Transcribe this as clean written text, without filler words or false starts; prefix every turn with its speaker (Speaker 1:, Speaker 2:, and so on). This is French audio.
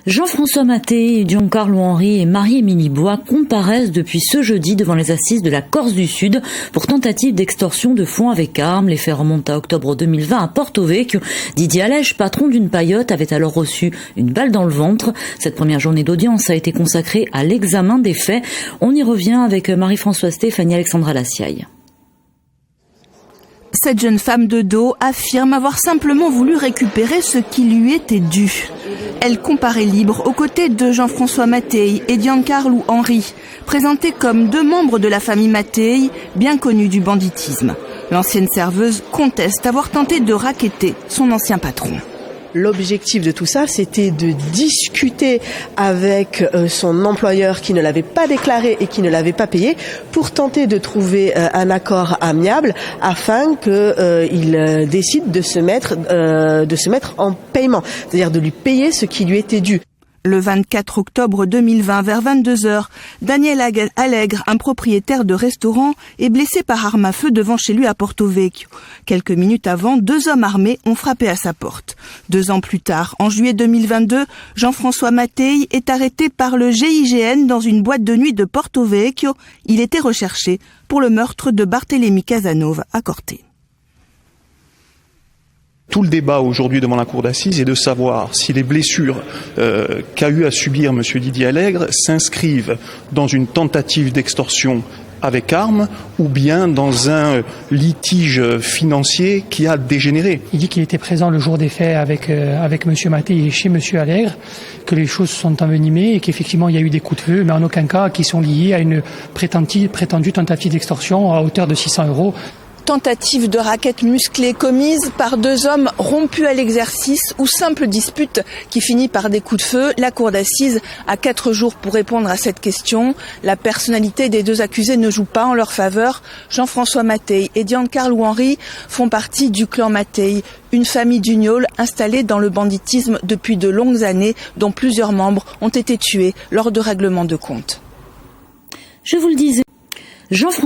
Speaker 1: Jean-François Mattei, Giancarlo Henry et Marie-Émilie Bois comparaissent depuis ce jeudi devant les assises de la Corse du Sud pour tentative d'extorsion de fonds avec armes. Les faits remontent à octobre 2020 à Porto Vecchio. Didier Alège, patron d'une paillote, avait alors reçu une balle dans le ventre. Cette première journée d'audience a été consacrée à l'examen des faits. On y revient avec Marie-Françoise Stéphanie Alexandra Lassiaille.
Speaker 2: Cette jeune femme de dos affirme avoir simplement voulu récupérer ce qui lui était dû. Elle comparaît libre aux côtés de Jean-François Mattei et Giancarlo Henry, présentés comme deux membres de la famille Mattei, bien connus du banditisme. L'ancienne serveuse conteste avoir tenté de racketter son ancien patron.
Speaker 3: L'objectif de tout ça, c'était de discuter avec son employeur qui ne l'avait pas déclaré et qui ne l'avait pas payé pour tenter de trouver un accord amiable afin qu'il décide de se mettre en paiement, c'est-à-dire de lui payer ce qui lui était dû.
Speaker 2: Le 24 octobre 2020, vers 22h, Daniel Allègre, un propriétaire de restaurant, est blessé par arme à feu devant chez lui à Porto Vecchio. Quelques minutes avant, deux hommes armés ont frappé à sa porte. 2 ans plus tard, en juillet 2022, Jean-François Mattei est arrêté par le GIGN dans une boîte de nuit de Porto Vecchio. Il était recherché pour le meurtre de Barthélémy Casanova à Corté.
Speaker 4: Tout le débat aujourd'hui devant la cour d'assises est de savoir si les blessures qu'a eu à subir M. Didier Allègre s'inscrivent dans une tentative d'extorsion avec armes ou bien dans un litige financier qui a dégénéré.
Speaker 5: Il dit qu'il était présent le jour des faits avec M. Mattei et chez M. Allègre, que les choses se sont envenimées et qu'effectivement il y a eu des coups de feu, mais en aucun cas qui sont liés à une prétendue tentative d'extorsion à hauteur de 600 €.
Speaker 2: Tentative de raquette musclée commise par deux hommes rompus à l'exercice ou simple dispute qui finit par des coups de feu. La cour d'assises a 4 jours pour répondre à cette question. La personnalité des deux accusés ne joue pas en leur faveur. Jean-François Mattei et Giancarlo Henry font partie du clan Mattei, une famille d'Ugnol installée dans le banditisme depuis de longues années, dont plusieurs membres ont été tués lors de règlements de compte.
Speaker 1: Je vous le disais, Jean-François